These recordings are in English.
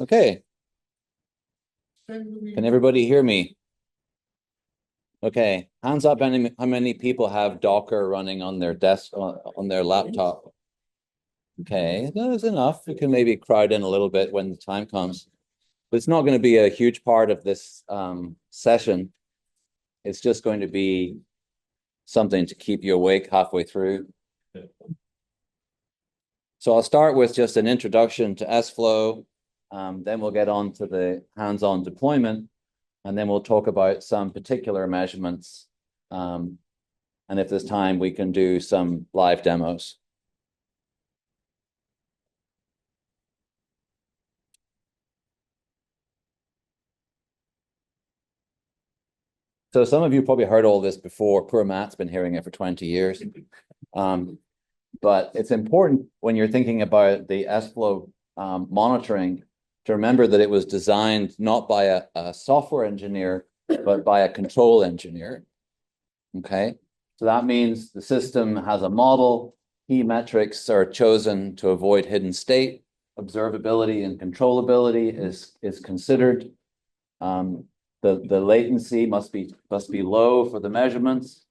Okay. Can everybody hear me? Okay. Hands up how many people have Docker running on their desk, on their laptop? Okay, that's enough. We can maybe crowd in a little bit when the time comes. But it's not going to be a huge part of this session. It's just going to be something to keep you awake halfway through. So I'll start with just an introduction to sFlow. Then we'll get on to the hands-on deployment. And then we'll talk about some particular measurements. And if there's time, we can do some live demos. So some of you probably heard all this before. Poor Matt's been hearing it for 20 years. But it's important when you're thinking about the sFlow monitoring to remember that it was designed not by a software engineer, but by a control engineer. Okay, so that means the system has a model. Key metrics are chosen to avoid hidden state. Observability and controllability is considered. The latency must be low for the measurements.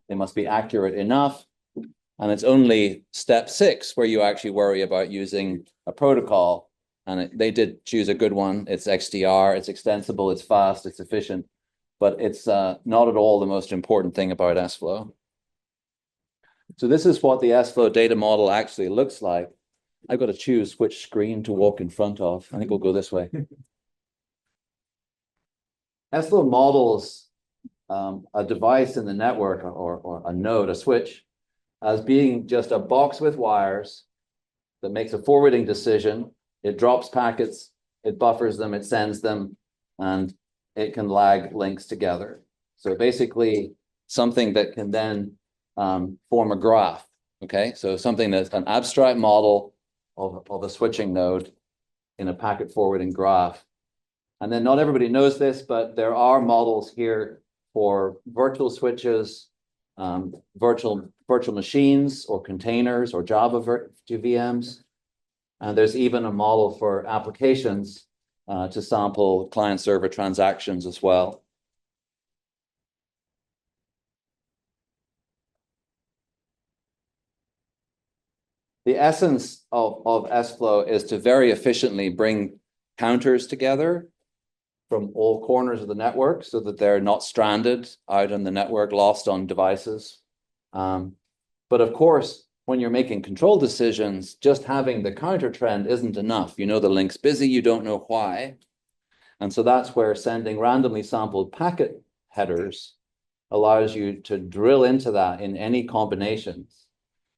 They must be accurate enough. And it's only step 6 where you actually worry about using a protocol. And they did choose a good one. It's XDR, it's extensible, it's fast, it's efficient, but it's not at all the most important thing about sFlow. So this is what the sFlow data model actually looks like. I've got to choose which screen to walk in front of. I think we'll go this way. sFlow models a device in the network or a node, a switch, as being just a box with wires that makes a forwarding decision. It drops packets, it buffers them, it sends them, and it can lag links together. So basically something that can then form a graph, okay? So something that's an abstract model of a switching node in a packet forwarding graph. And then not everybody knows this, but there are models here for virtual switches, virtual machines or containers or Java VMs. And there's even a model for applications to sample client-server transactions as well. The essence of sFlow is to very efficiently bring counters together from all corners of the network so that they're not stranded out on the network, lost on devices. But of course, when you're making control decisions, just having the counter trend isn't enough. You know the link's busy, you don't know why. And so that's where sending randomly sampled packet headers allows you to drill into that in any combinations.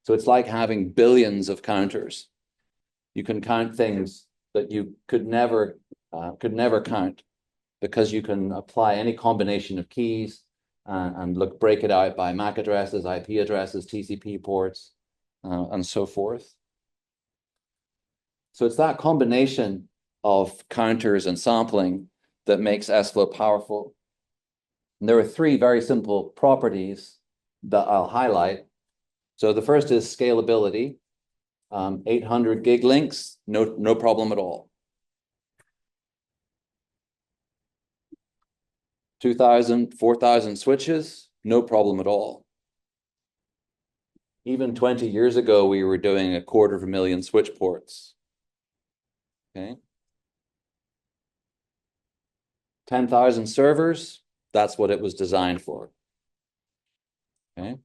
So it's like having billions of counters. You can count things that you could never count because you can apply any combination of keys and break it out by MAC addresses, IP addresses, TCP ports, and so forth. So it's that combination of counters and sampling that makes sFlow powerful. And there are 3 very simple properties that I'll highlight. So the first is scalability. 800 gig links, no problem at all. 2,000, 4,000 switches, no problem at all. Even 20 years ago, we were doing 250,000 switch ports. Okay. 10,000 servers, that's what it was designed for. Okay.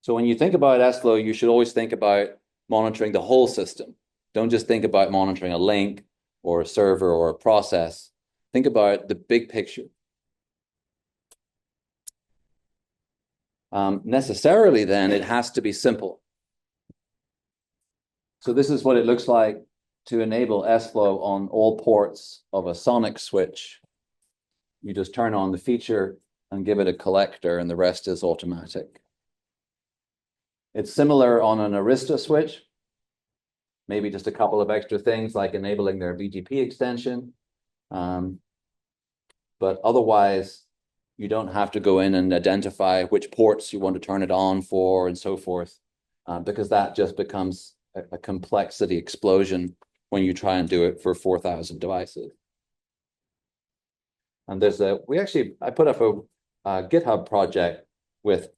So when you think about sFlow, you should always think about monitoring the whole system. Don't just think about monitoring a link or a server or a process. Think about the big picture. Necessarily, then, it has to be simple. So this is what it looks like to enable sFlow on all ports of a sonic switch. You just turn on the feature and give it a collector, and the rest is automatic. It's similar on an Arista switch, maybe just a couple of extra things like enabling their BGP extension. But otherwise, you don't have to go in and identify which ports you want to turn it on for and so forth, because that just becomes a complexity explosion when you try and do it for 4,000 devices. And I put up a GitHub project with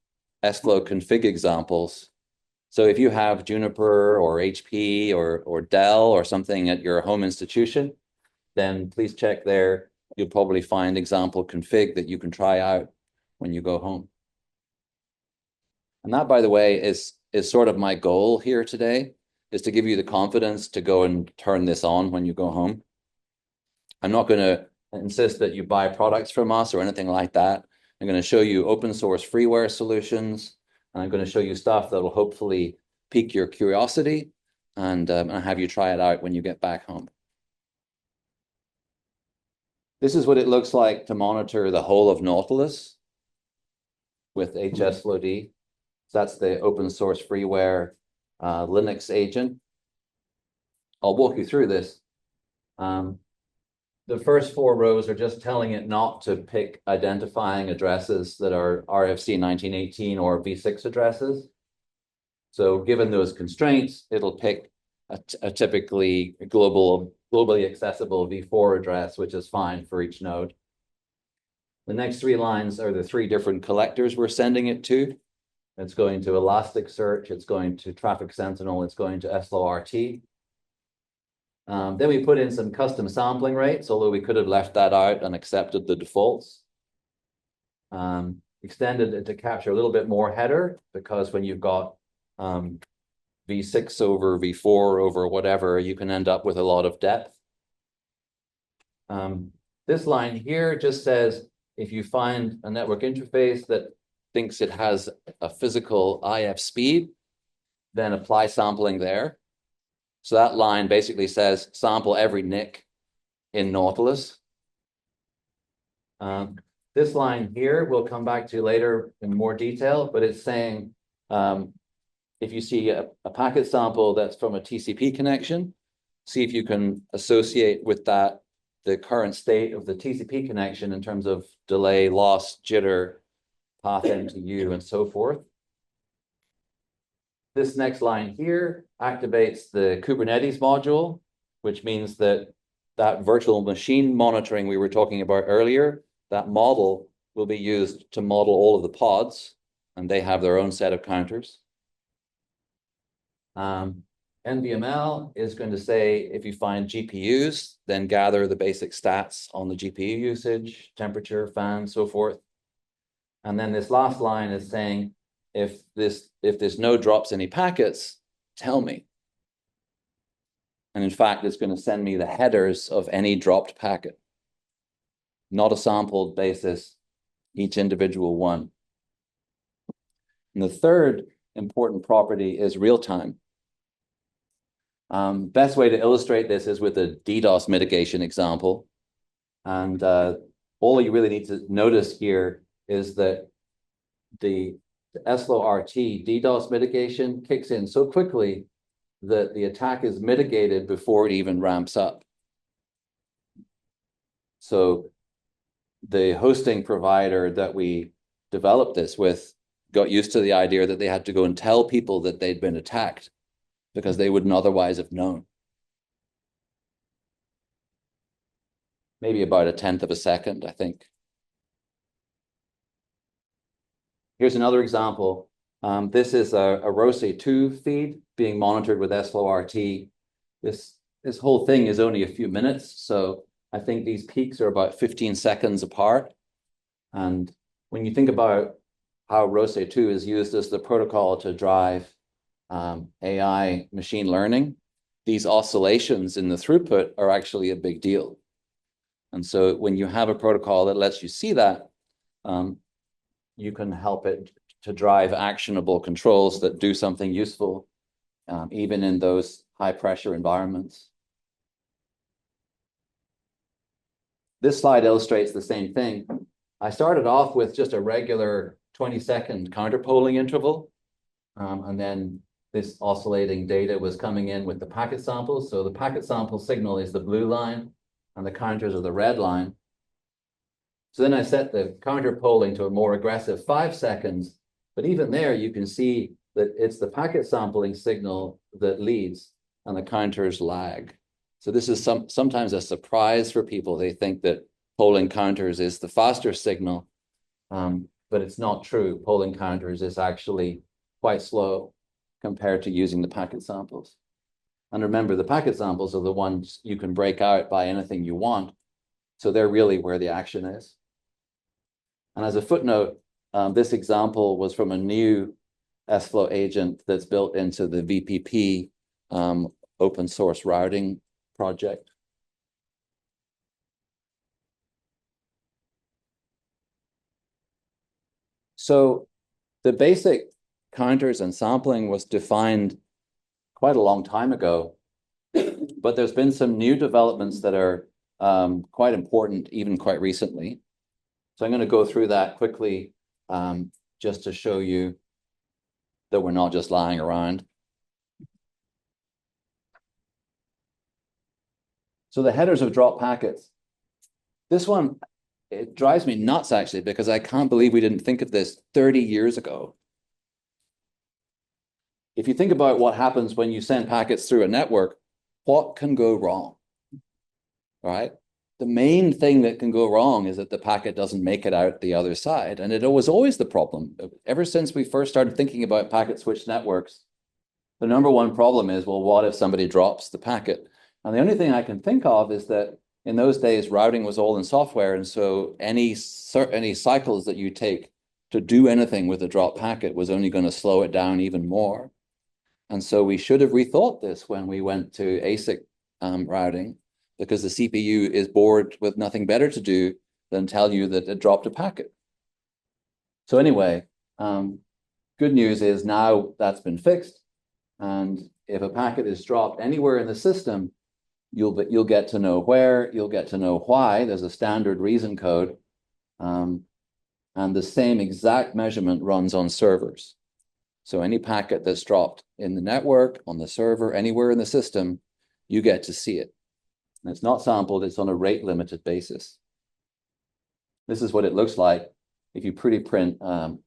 sFlow config examples. So if you have Juniper or HP or Dell or something at your home institution, then please check there. You'll probably find example config that you can try out when you go home. And that, by the way, is sort of my goal here today, is to give you the confidence to go and turn this on when you go home. I'm not going to insist that you buy products from us or anything like that. I'm going to show you open source freeware solutions, and I'm going to show you stuff that will hopefully pique your curiosity and have you try it out when you get back home. This is what it looks like to monitor the whole of Nautilus with hsFlowD. So that's the open source freeware Linux agent. I'll walk you through this. The first 4 rows are just telling it not to pick identifying addresses that are RFC 1918 or v6 addresses. So given those constraints, it'll pick a typically globally accessible v4 address, which is fine for each node. The next 3 lines are the 3 different collectors we're sending it to. It's going to Elasticsearch, it's going to Traffic Sentinel, it's going to sFlow RT. Then we put in some custom sampling rates, although we could have left that out and accepted the defaults. Extended it to capture a little bit more header, because when you've got v6 over v4 over whatever, you can end up with a lot of depth. This line here just says, if you find a network interface that thinks it has a physical IF speed, then apply sampling there. So that line basically says sample every NIC in Nautilus. This line here we'll come back to later in more detail, but it's saying if you see a packet sample that's from a TCP connection, see if you can associate with that the current state of the TCP connection in terms of delay, loss, jitter, path-MTU, and so forth. This next line here activates the Kubernetes module, which means that virtual machine monitoring we were talking about earlier, that model will be used to model all of the pods, and they have their own set of counters. NVML is going to say, if you find GPUs, then gather the basic stats on the GPU usage, temperature, fan, so forth. And then this last line is saying, if this node drops any packets, tell me. And in fact, it's going to send me the headers of any dropped packet, not a sampled basis, each individual one. And the third important property is real time. Best way to illustrate this is with a DDoS mitigation example. And all you really need to notice here is that the sFlow RT DDoS mitigation kicks in so quickly that the attack is mitigated before it even ramps up. So the hosting provider that we developed this with got used to the idea that they had to go and tell people that they'd been attacked because they wouldn't otherwise have known. Maybe about 1/10 of a second, I think. Here's another example. This is a ROSE2 feed being monitored with sFlow RT. This whole thing is only a few minutes, so I think these peaks are about 15 seconds apart. And when you think about how ROSE2 is used as the protocol to drive AI machine learning, these oscillations in the throughput are actually a big deal. And so when you have a protocol that lets you see that, you can help it to drive actionable controls that do something useful, even in those high pressure environments. This slide illustrates the same thing. I started off with just a regular 20-second counterpolling interval, and then this oscillating data was coming in with the packet samples. So the packet sample signal is the blue line, and the counters are the red line. So then I set the counterpolling to a more aggressive 5 seconds, but even there you can see that it's the packet sampling signal that leads and the counters lag. So this is sometimes a surprise for people. They think that polling counters is the faster signal, but it's not true. Polling counters is actually quite slow compared to using the packet samples. And remember, the packet samples are the ones you can break out by anything you want. So they're really where the action is. And as a footnote, this example was from a new sFlow agent that's built into the VPP open source routing project. So the basic counters and sampling was defined quite a long time ago, but there's been some new developments that are quite important, even quite recently. So I'm going to go through that quickly just to show you that we're not just lying around. So the headers of drop packets. This one, it drives me nuts actually, because I can't believe we didn't think of this 30 years ago. If you think about what happens when you send packets through a network, what can go wrong, right? The main thing that can go wrong is that the packet doesn't make it out the other side. And it was always the problem. Ever since we first started thinking about packet switch networks, the number one problem is, well, what if somebody drops the packet? And the only thing I can think of is that in those days, routing was all in software. And so any cycles that you take to do anything with a drop packet was only going to slow it down even more. And so we should have rethought this when we went to ASIC routing, because the CPU is bored with nothing better to do than tell you that it dropped a packet. So anyway, good news is now that's been fixed. And if a packet is dropped anywhere in the system, you'll get to know where, you'll get to know why. There's a standard reason code. And the same exact measurement runs on servers. So any packet that's dropped in the network, on the server, anywhere in the system, you get to see it. And it's not sampled, it's on a rate limited basis. This is what it looks like if you pretty print an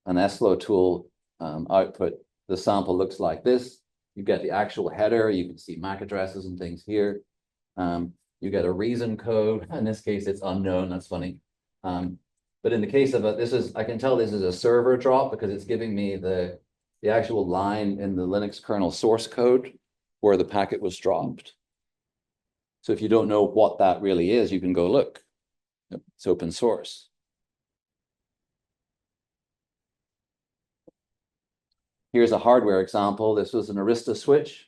sFlow tool output. The sample looks like this. You get the actual header. You can see MAC addresses and things here. You get a reason code. In this case, it's unknown. That's funny. But in the case of I can tell this is a server drop because it's giving me the actual line in the Linux kernel source code where the packet was dropped. So if you don't know what that really is, you can go look. It's open source. Here's a hardware example. This was an Arista switch.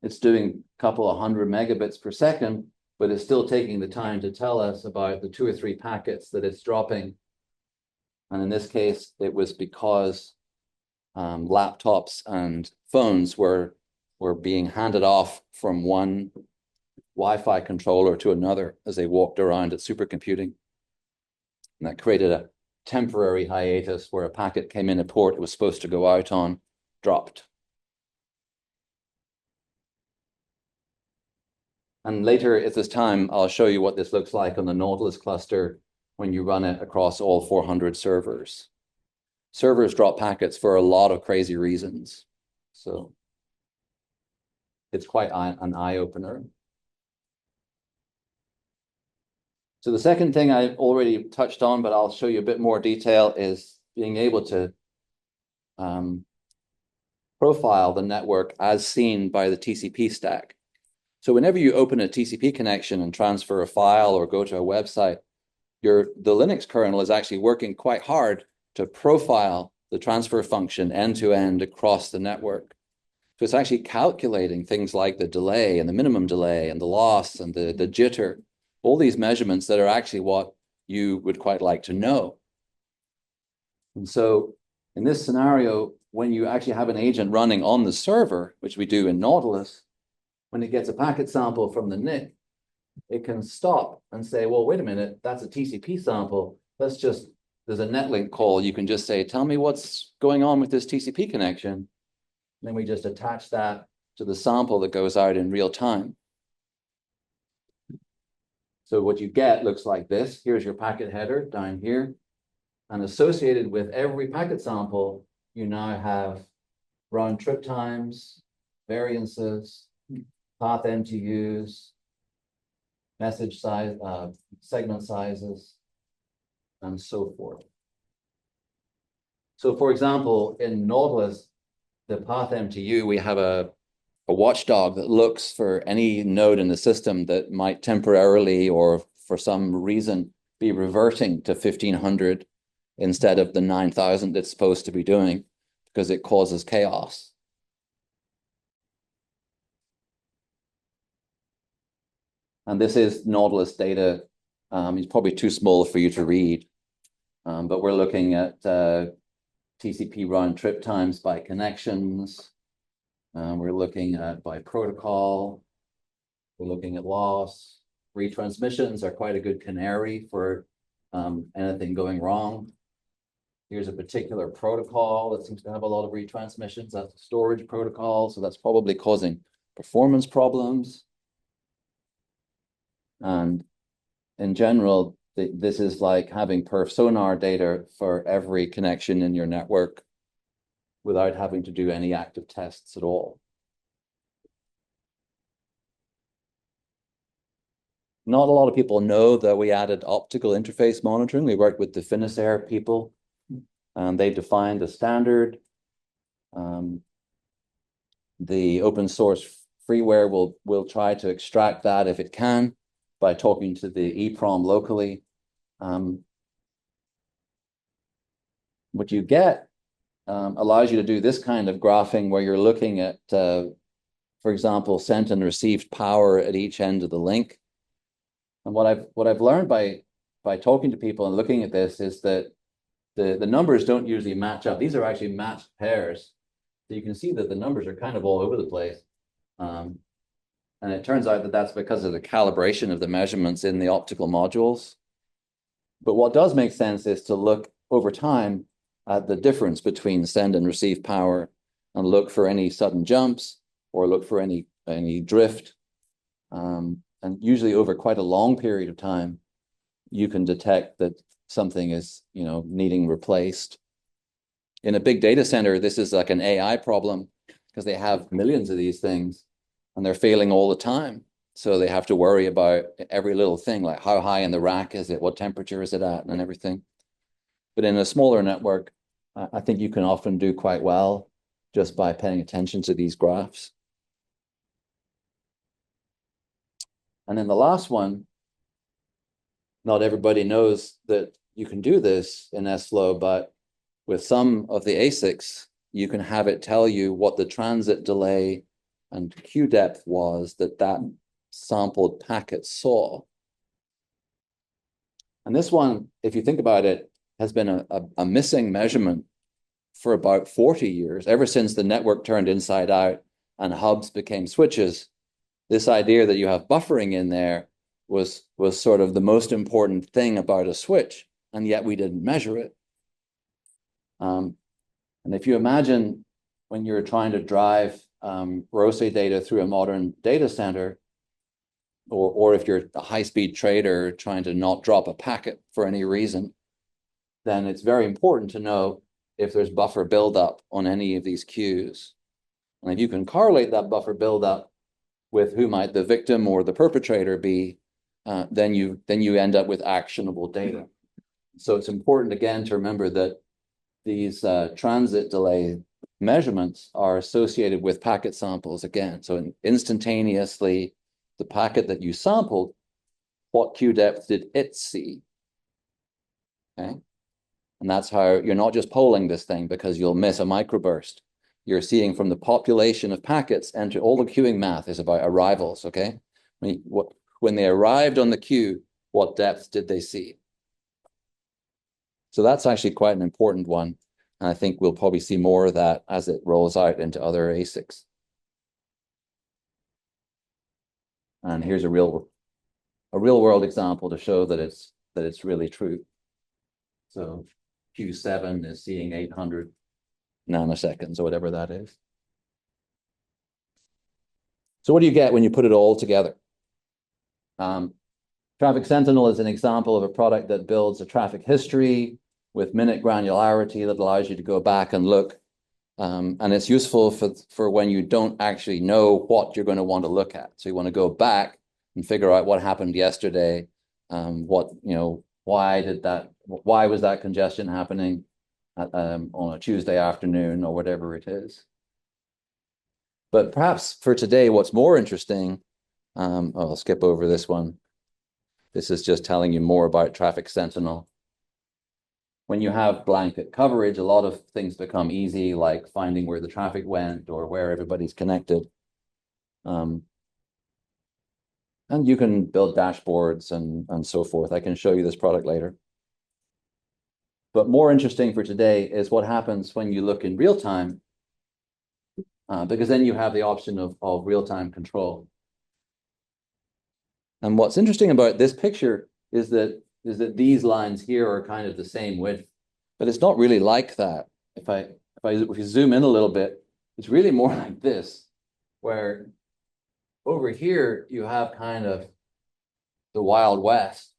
It's doing a couple of 100 megabits per second, but it's still taking the time to tell us about the 2 or 3 packets that it's dropping. And in this case, it was because laptops and phones were being handed off from one Wi-Fi controller to another as they walked around at supercomputing. And that created a temporary hiatus where a packet came in a port it was supposed to go out on, dropped. And later at this time, I'll show you what this looks like on the Nautilus cluster when you run it across all 400 servers. Servers drop packets for a lot of crazy reasons. So it's quite an eye-opener. So the second thing I already touched on, but I'll show you a bit more detail, is being able to profile the network as seen by the TCP stack. So whenever you open a TCP connection and transfer a file or go to a website, the Linux kernel is actually working quite hard to profile the transfer function end-to-end across the network. So it's actually calculating things like the delay and the minimum delay and the loss and the jitter, all these measurements that are actually what you would quite like to know. And so in this scenario, when you actually have an agent running on the server, which we do in Nautilus, when it gets a packet sample from the NIC, it can stop and say, well, wait a minute, that's a TCP sample. There's a netlink call. You can just say, tell me what's going on with this TCP connection. And then we just attach that to the sample that goes out in real time. So what you get looks like this. Here's your packet header down here. And associated with every packet sample, you now have round trip times, variances, path-MTUs, message size, segment sizes, and so forth. So for example, in Nautilus, the path-MTU, we have a watchdog that looks for any node in the system that might temporarily or for some reason be reverting to 1500 instead of the 9000 it's supposed to be doing, because it causes chaos. And this is Nautilus data. It's probably too small for you to read, but we're looking at TCP round trip times by connections. We're looking at by protocol. We're looking at loss. Retransmissions are quite a good canary for anything going wrong. Here's a particular protocol that seems to have a lot of retransmissions. That's a storage protocol, so that's probably causing performance problems. And in general, this is like having perf sonar data for every connection in your network without having to do any active tests at all. Not a lot of people know that we added optical interface monitoring. We worked with the Finisar people, and they defined a standard. The open source freeware will try to extract that if it can by talking to the EEPROM locally. What you get allows you to do this kind of graphing where you're looking at, for example, sent and received power at each end of the link. And what I've learned by talking to people and looking at this is that the numbers don't usually match up. These are actually matched pairs. So you can see that the numbers are kind of all over the place. And it turns out that that's because of the calibration of the measurements in the optical modules. But what does make sense is to look over time at the difference between send and receive power and look for any sudden jumps or look for any drift. And usually over quite a long period of time, you can detect that something is, needing replaced. In a big data center, this is like an AI problem because they have millions of these things and they're failing all the time. So they have to worry about every little thing, like how high in the rack is it, what temperature is it at, and everything. But in a smaller network, I think you can often do quite well just by paying attention to these graphs. And then the last one, not everybody knows that you can do this in sFlow, but with some of the ASICs, you can have it tell you what the transit delay and queue depth was that sampled packet saw. And this one, if you think about it, has been a missing measurement for about 40 years, ever since the network turned inside out and hubs became switches. This idea that you have buffering in there was sort of the most important thing about a switch, and yet we didn't measure it. And if you imagine when you're trying to drive ROSE data through a modern data center, or if you're a high-speed trader trying to not drop a packet for any reason, then it's very important to know if there's buffer buildup on any of these queues. And if you can correlate that buffer buildup with who might the victim or the perpetrator be, then you end up with actionable data. So it's important, again, to remember that these transit delay measurements are associated with packet samples again. So instantaneously, the packet that you sampled, what queue depth did it see? Okay. And that's how you're not just polling this thing because you'll miss a microburst. You're seeing from the population of packets enter all the queuing math is about arrivals, okay? When they arrived on the queue, what depth did they see? So that's actually quite an important one. And I think we'll probably see more of that as it rolls out into other ASICs. And here's a real world example to show that it's really true. So Q7 is seeing 800 nanoseconds or whatever that is. So what do you get when you put it all together? Traffic Sentinel is an example of a product that builds a traffic history with minute granularity that allows you to go back and look And it's useful for when you don't actually know what you're going to want to look at. So you want to go back and figure out what happened yesterday. Why was that congestion happening on a Tuesday afternoon or whatever it is. But perhaps for today, what's more interesting, I'll skip over this one. This is just telling you more about Traffic Sentinel. When you have blanket coverage, a lot of things become easy, like finding where the traffic went or where everybody's connected. And you can build dashboards and so forth. I can show you this product later. But more interesting for today is what happens when you look in real time, because then you have the option of real-time control. And what's interesting about this picture is that these lines here are kind of the same width, but it's not really like that. If you zoom in a little bit, it's really more like this, where over here you have kind of the Wild West,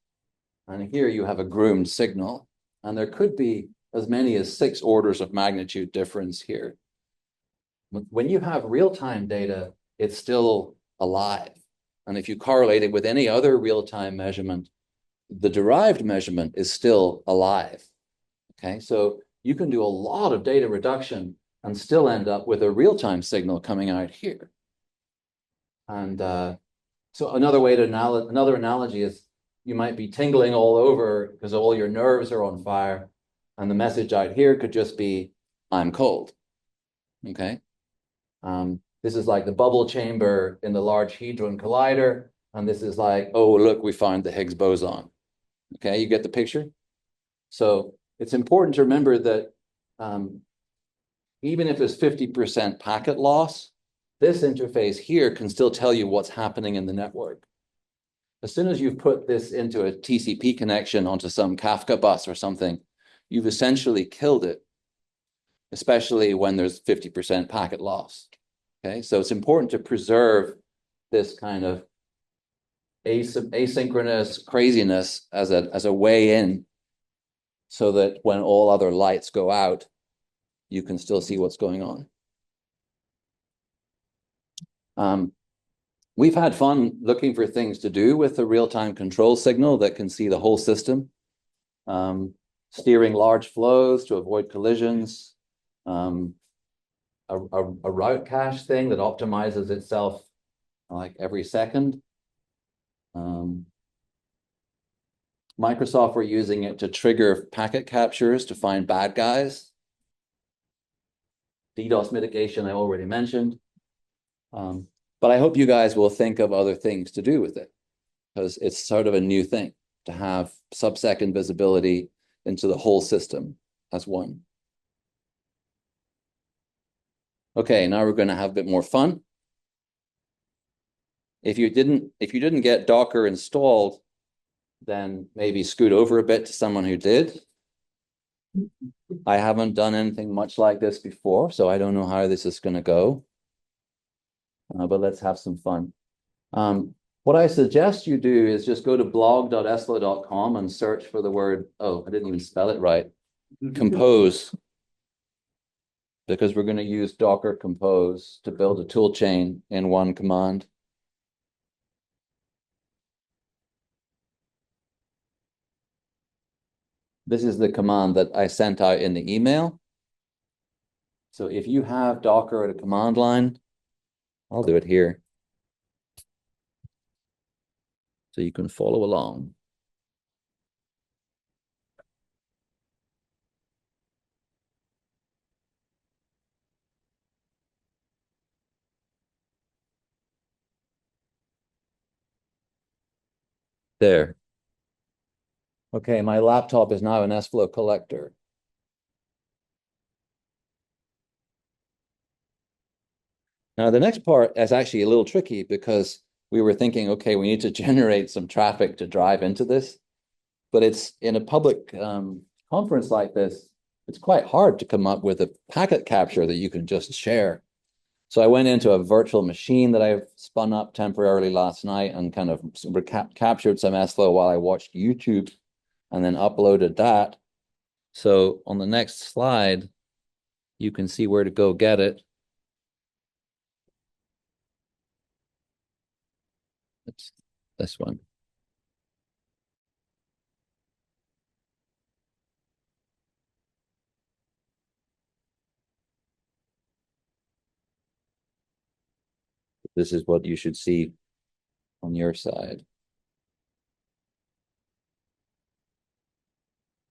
and here you have a groomed signal, and there could be as many as 6 orders of magnitude difference here. When you have real-time data, it's still alive. And if you correlate it with any other real-time measurement, the derived measurement is still alive. Okay, so you can do a lot of data reduction and still end up with a real-time signal coming out here. And so another analogy is you might be tingling all over because all your nerves are on fire, and the message out here could just be, I'm cold. Okay. This is like the bubble chamber in the Large Hadron Collider, and this is like, oh, look, we found the Higgs boson. Okay, you get the picture? So it's important to remember that even if it's 50% packet loss, this interface here can still tell you what's happening in the network. As soon as you've put this into a TCP connection onto some Kafka bus or something, you've essentially killed it, especially when there's 50% packet loss. Okay, so it's important to preserve this kind of asynchronous craziness as a way in, so that when all other lights go out, you can still see what's going on. We've had fun looking for things to do with the real-time control signal that can see the whole system, steering large flows to avoid collisions, a route cache thing that optimizes itself like every second. Microsoft were using it to trigger packet captures to find bad guys. DDoS mitigation I already mentioned. But I hope you guys will think of other things to do with it, because it's sort of a new thing to have sub-second visibility into the whole system as one. Okay, now we're going to have a bit more fun. If you didn't get Docker installed, then maybe scoot over a bit to someone who did. I haven't done anything much like this before, so I don't know how this is going to go. But let's have some fun. What I suggest you do is just go to blog.sflow.com and search for the word, oh, I didn't even spell it right, compose, because we're going to use Docker compose to build a tool chain in one command. This is the command that I sent out in the email. So if you have Docker at a command line, I'll do it here, so you can follow along. There. Okay, my laptop is now an sFlow collector. Now, the next part is actually a little tricky, because we were thinking, okay, we need to generate some traffic to drive into this. But it's in a public conference like this, it's quite hard to come up with a packet capture that you can just share. So I went into a virtual machine that I've spun up temporarily last night and kind of captured some sFlow while I watched YouTube, and then uploaded that. So on the next slide, you can see where to go get it. It's this one. This is what you should see on your side.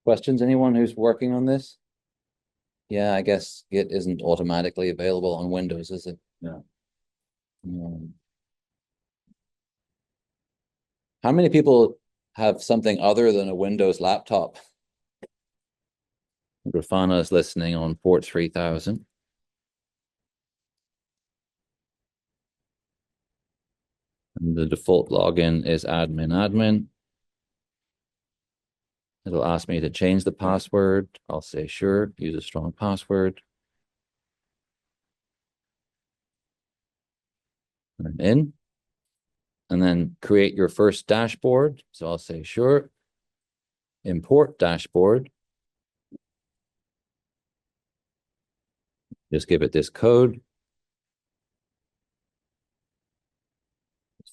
Questions? Anyone who's working on this? Yeah, I guess Git isn't automatically available on Windows, is it? No. How many people have something other than a Windows laptop? Grafana is listening on port 3000. And the default login is admin. It'll ask me to change the password. I'll say sure, use a strong password. I'm in. And then create your first dashboard. So I'll say sure. Import dashboard. Just give it this code.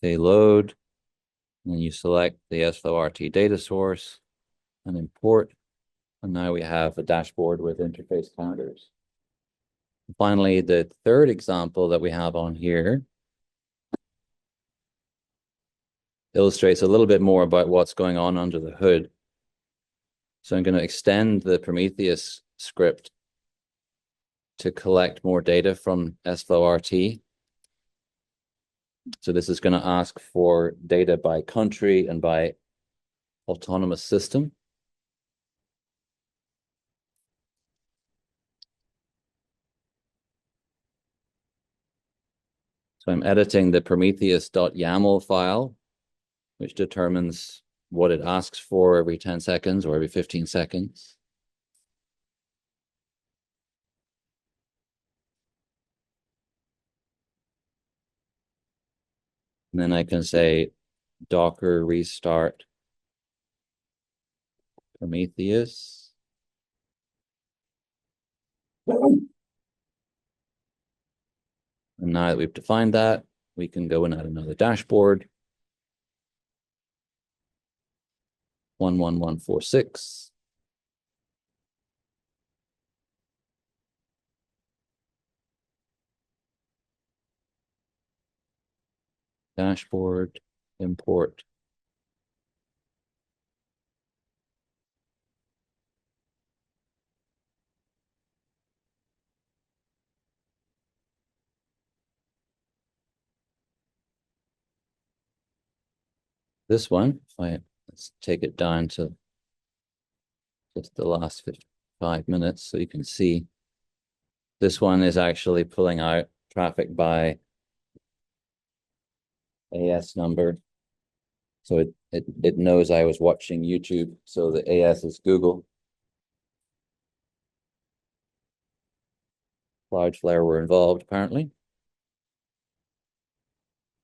Say load. And then you select the sFlow RT data source and import. And now we have a dashboard with interface counters. Finally, the third example that we have on here illustrates a little bit more about what's going on under the hood. So I'm going to extend the Prometheus script to collect more data from sFlow RT. So this is going to ask for data by country and by autonomous system. So I'm editing the prometheus.yaml file, which determines what it asks for every 10 seconds or every 15 seconds. And then I can say Docker restart Prometheus. And now that we've defined that, we can go and add another dashboard. 11146. Dashboard, import. This one, let's take it down to just the last 5 minutes so you can see. This one is actually pulling out traffic by AS number. So it knows I was watching YouTube. So the AS is Google. Cloudflare were involved, apparently.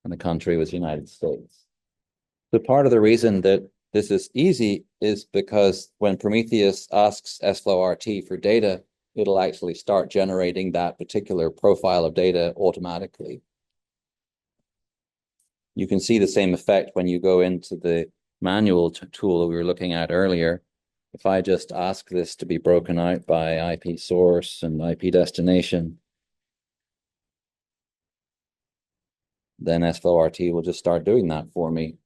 And the country was United States. So part of the reason that this is easy is because when Prometheus asks sFlow RT for data, it'll actually start generating that particular profile of data automatically. You can see the same effect when you go into the manual tool that we were looking at earlier. If I just ask this to be broken out by IP source and IP destination, then sFlow RT will just start doing that for me.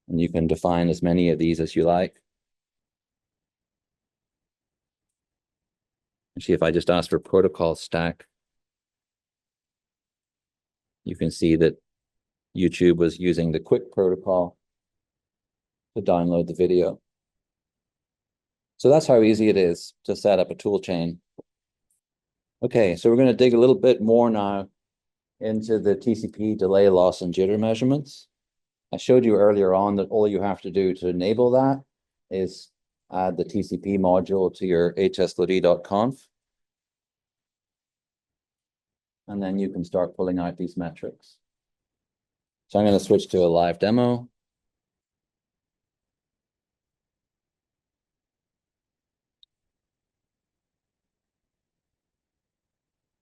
And you can define as many of these as you like. See, if I just ask for protocol stack, you can see that YouTube was using the quick protocol to download the video. So that's how easy it is to set up a tool chain. Okay, so we're going to dig a little bit more now into the TCP delay, loss, and jitter measurements. I showed you earlier on that all you have to do to enable that is add the TCP module to your hslod.conf. And then you can start pulling out these metrics. So I'm going to switch to a live demo.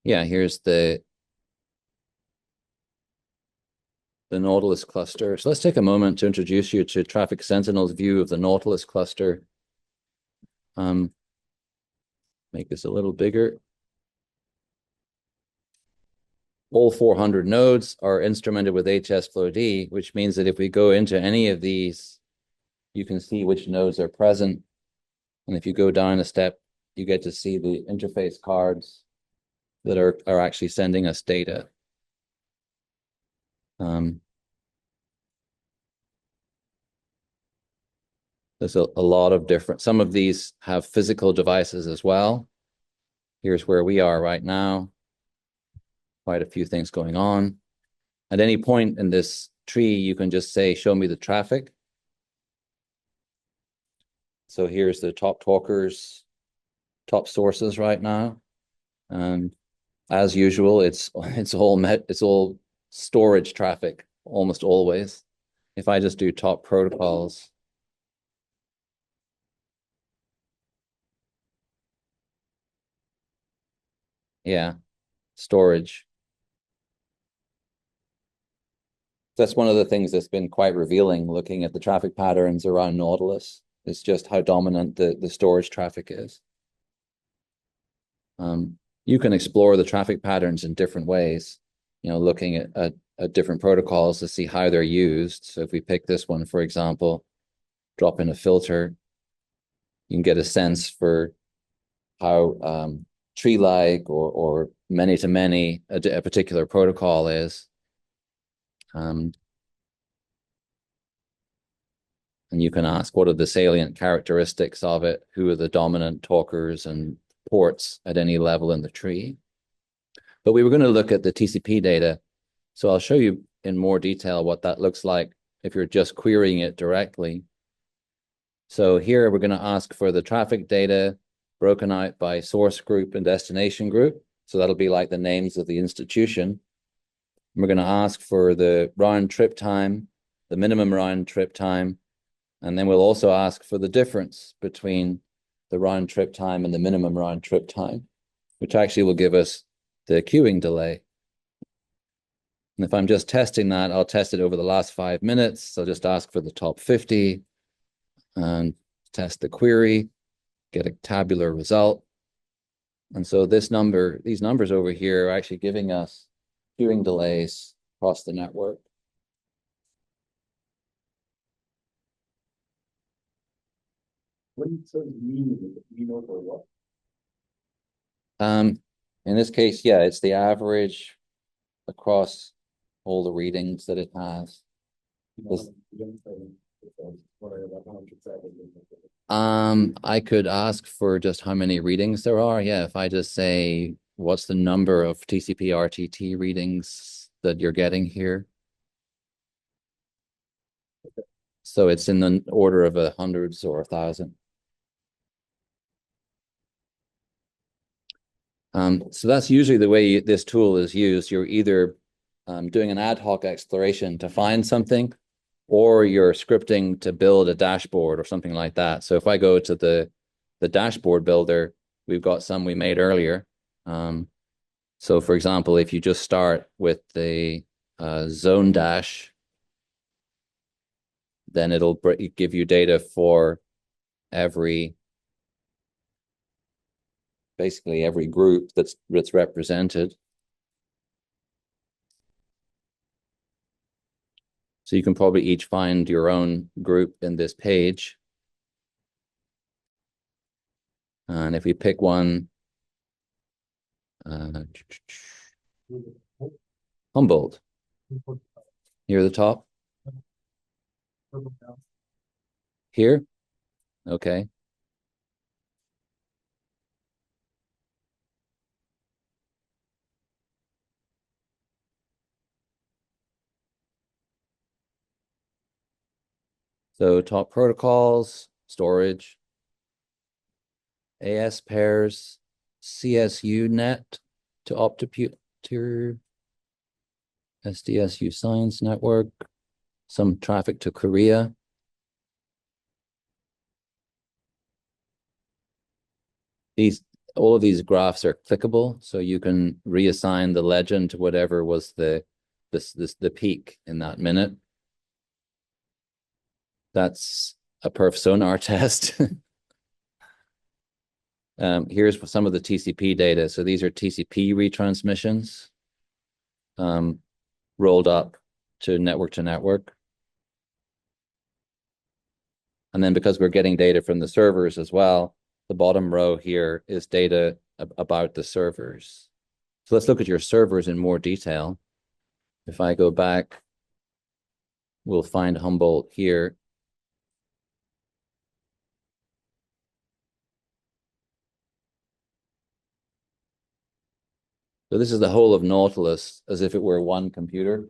yeah, here's the Nautilus cluster. So let's take a moment to introduce you to Traffic Sentinel's view of the Nautilus cluster. Make this a little bigger. All 400 nodes are instrumented with sFlow-D, which means that if we go into any of these, you can see which nodes are present. And if you go down a step, you get to see the interface cards that are actually sending us data. There's a lot of different, some of these have physical devices as well. Here's where we are right now. Quite a few things going on. At any point in this tree, you can just say, show me the traffic. So here's the top talkers, top sources right now. As usual, it's all storage traffic almost always. If I just do top protocols, yeah, storage. That's one of the things that's been quite revealing looking at the traffic patterns around Nautilus. It's just how dominant the storage traffic is. You can explore the traffic patterns in different ways, looking at different protocols to see how they're used. So if we pick this one, for example, drop in a filter, you can get a sense for how tree-like or many-to-many a particular protocol is. And you can ask, what are the salient characteristics of it? Who are the dominant talkers and ports at any level in the tree? But we were going to look at the TCP data. So I'll show you in more detail what that looks like if you're just querying it directly. So here we're going to ask for the traffic data broken out by source group and destination group. So that'll be like the names of the institution. And we're going to ask for the round trip time, the minimum round trip time, and then we'll also ask for the difference between the round trip time and the minimum round trip time, which actually will give us the queuing delay. And if I'm just testing that, I'll test it over the last 5 minutes. So just ask for the top 50 and test the query, get a tabular result. And so these numbers over here are actually giving us queuing delays across the network. What do you mean? You know for what? In this case, yeah, it's the average across all the readings that it has. I could ask for just how many readings there are. Yeah, if I just say, what's the number of TCP RTT readings that you're getting here? So it's in the order of hundreds or 1,000. So that's usually the way this tool is used. You're either doing an ad hoc exploration to find something, or you're scripting to build a dashboard or something like that. So if I go to the dashboard builder, we've got some we made earlier. So for example, if you just start with the zone dash, then it'll give you data for basically every group that's represented. So you can probably each find your own group in this page. And if we pick one, Humboldt, near the top. Here? Okay. So top protocols, storage, AS pairs, CSU net to Optipeer, SDSU science network, some traffic to Korea. all of these graphs are clickable, so you can reassign the legend to whatever was the peak in that minute. That's a perf sonar test. Here's some of the TCP data. So these are TCP retransmissions rolled up to network. And then because we're getting data from the servers as well, the bottom row here is data about the servers. So let's look at your servers in more detail. If I go back, we'll find Humboldt here. So this is the whole of Nautilus as if it were one computer.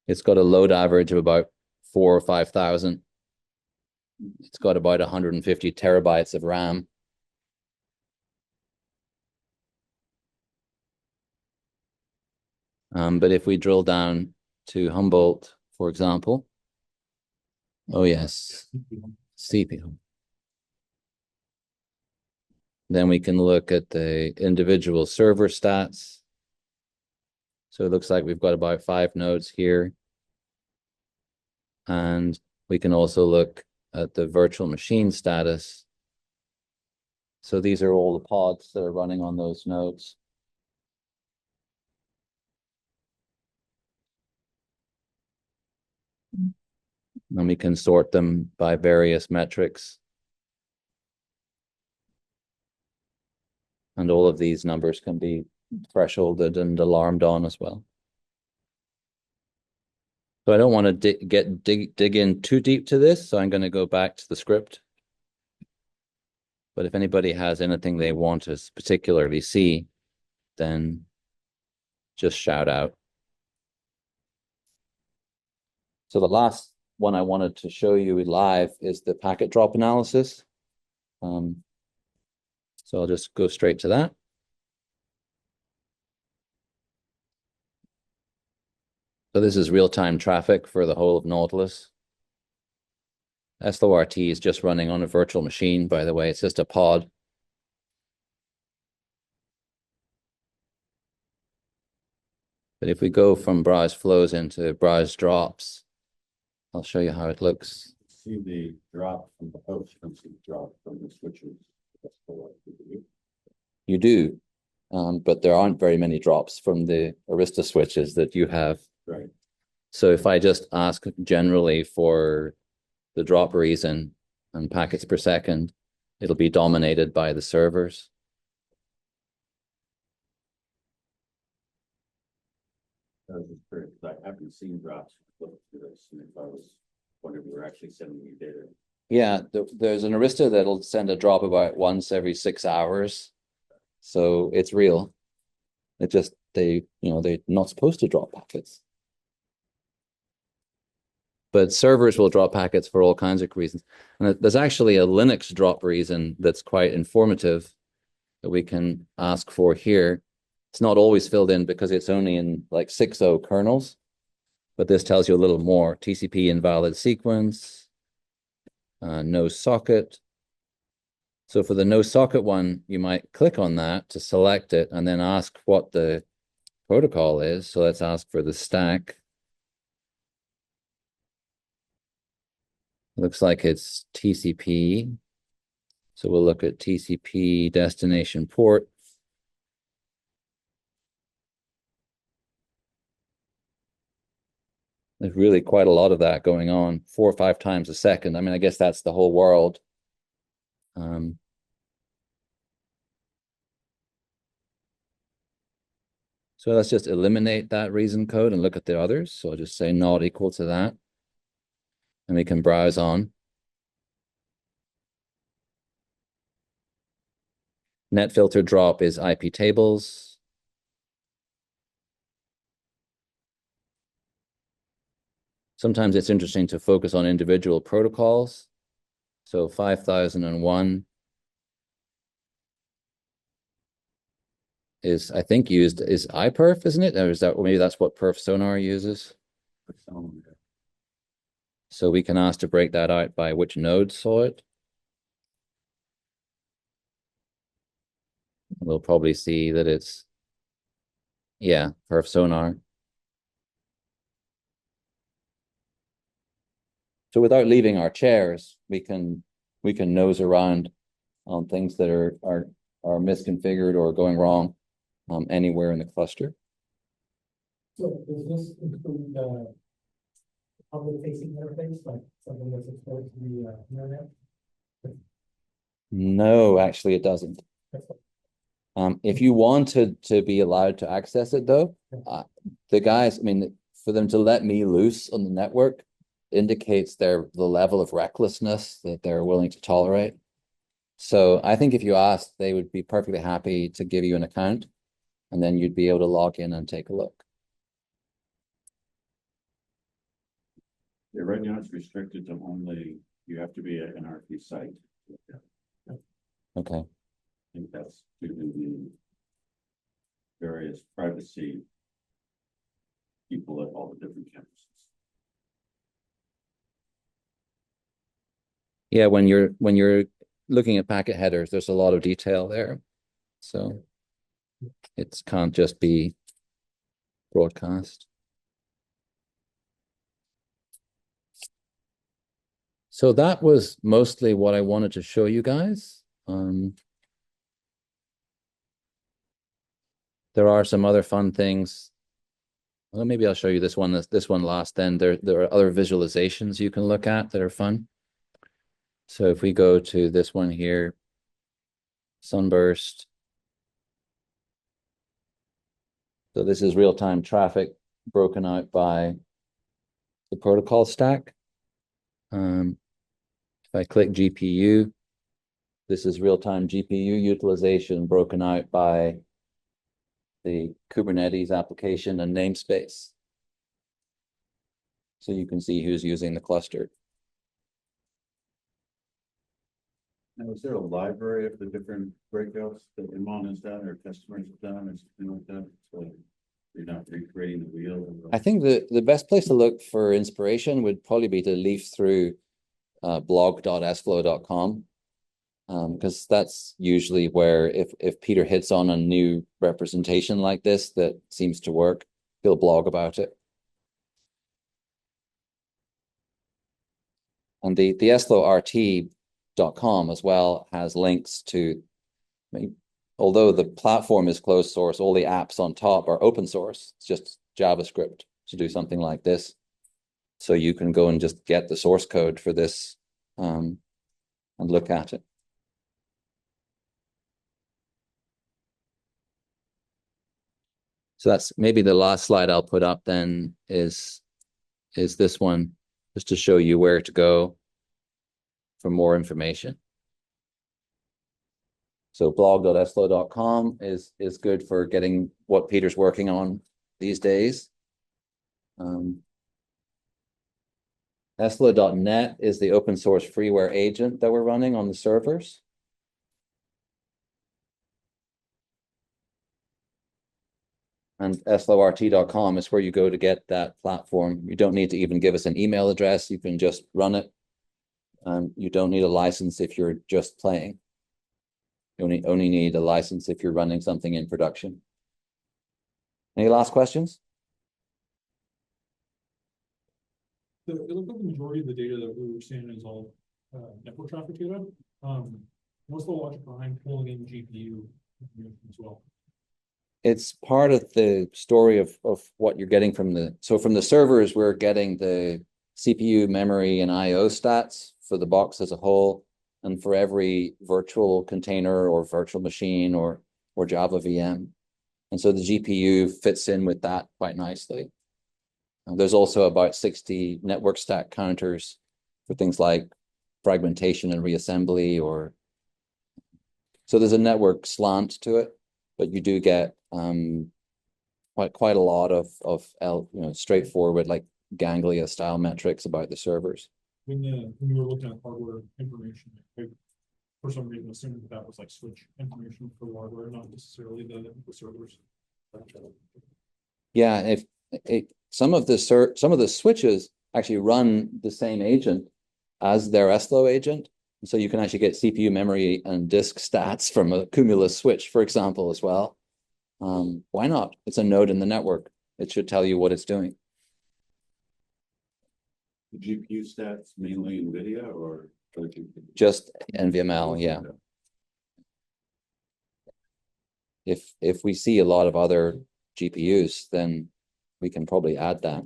It's got a load average of about 4,000 or 5,000. It's got about 150 terabytes of RAM. But if we drill down to Humboldt, for example, oh yes, CPU. Then we can look at the individual server stats. So it looks like we've got about 5 nodes here. And we can also look at the virtual machine status. So these are all the pods that are running on those nodes. And we can sort them by various metrics. And all of these numbers can be thresholded and alarmed on as well. So I don't want to dig in too deep to this, so I'm going to go back to the script. But if anybody has anything they want to particularly see, then just shout out. So the last one I wanted to show you live is the packet drop analysis. So I'll just go straight to that. So this is real-time traffic for the whole of Nautilus. sFlow RT is just running on a virtual machine, by the way. It's just a pod. But if we go from browse flows into browse drops, I'll show you how it looks. See the drop from the host comes the drop from the switches. You do, but there aren't very many drops from the Arista switches that you have. Right. So if I just ask generally for the drop reason and packets per second, it'll be dominated by the servers. That was just great, because I haven't seen drops through this, and if I was wondering if we were actually sending you data. Yeah, there's an Arista that'll send a drop about once every 6 hours. So it's real. It just, they're not supposed to drop packets. But servers will drop packets for all kinds of reasons. And there's actually a Linux drop reason that's quite informative that we can ask for here. It's not always filled in because it's only in like 6.0 kernels, but this tells you a little more. TCP invalid sequence, no socket. So for the no socket one, you might click on that to select it and then ask what the protocol is. So let's ask for the stack. Looks like it's TCP. So we'll look at TCP destination port. There's really quite a lot of that going on, 4 or 5 times a second. I mean, I guess that's the whole world. So let's just eliminate that reason code and look at the others. So I'll just say not equal to that. And we can browse on. Net filter drop is IP tables. Sometimes it's interesting to focus on individual protocols. So 5001 is, I think, is iPerf, isn't it? Or is that, or maybe that's what perf sonar uses. So we can ask to break that out by which node saw it. We'll probably see that it's, yeah, perf sonar. So without leaving our chairs, we can nose around on things that are misconfigured or going wrong anywhere in the cluster. So does this include public-facing interface, like something that's exposed to the internet? No, actually, it doesn't. If you wanted to be allowed to access it, though, the guys, I mean, for them to let me loose on the network indicates the level of recklessness that they're willing to tolerate. So I think if you asked, they would be perfectly happy to give you an account, and then you'd be able to log in and take a look. Yeah, right now it's restricted to only, you have to be at an RP site. Okay. I think that's due to the various privacy people at all the different campuses. Yeah, when you're looking at packet headers, there's a lot of detail there. So it can't just be broadcast. So that was mostly what I wanted to show you guys. There are some other fun things. Well, maybe I'll show you this one last. Then there are other visualizations you can look at that are fun. So if we go to this one here, sunburst. So this is real-time traffic broken out by the protocol stack. If I click GPU, this is real-time GPU utilization broken out by the Kubernetes application and namespace. So you can see who's using the cluster. Now, is there a library of the different breakouts that InMon has done or customers have done or something like that? So you're not recreating the wheel? I think the best place to look for inspiration would probably be to leaf through blog.sflow.com. Because that's usually where if Peter hits on a new representation like this that seems to work, he'll blog about it. And the sFlowRT.com as well has links to, I mean, although the platform is closed source, all the apps on top are open source. It's just JavaScript to do something like this. So you can go and just get the source code for this and look at it. So that's maybe the last slide I'll put up then is this one, just to show you where to go for more information. So blog.sflow.com is good for getting what Peter's working on these days. sFlow.net is the open source freeware agent that we're running on the servers. And sFlowRT.com is where you go to get that platform. You don't need to even give us an email address. You can just run it. You don't need a license if you're just playing. You only need a license if you're running something in production. Any last questions? It looks like the majority of the data that we were seeing is all network traffic data. What's the logic behind pulling in GPU information as well? It's part of the story of what you're getting from the servers, we're getting the CPU, memory, and IO stats for the box as a whole, and for every virtual container or virtual machine or Java VM. And so the GPU fits in with that quite nicely. There's also about 60 network stack counters for things like fragmentation and reassembly, so there's a network slant to it, but you do get quite a lot of straightforward like ganglia style metrics about the servers. When you were looking at hardware information, I for some reason assumed that was like switch information for hardware, not necessarily the servers. Yeah, some of the switches actually run the same agent as their sFlow agent, So you can actually get CPU memory and disk stats from a Cumulus switch, for example, as well. Why not? It's a node in the network. It should tell you what it's doing. The GPU stats mainly NVIDIA or? Just NVML, yeah. If we see a lot of other GPUs, then we can probably add that.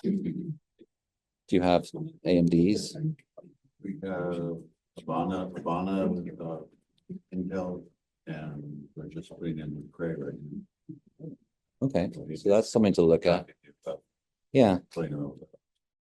Do you have AMDs? We have Habana, Intel, and we're just putting in Cray right now. Okay, so that's something to look at. Yeah. Playing around with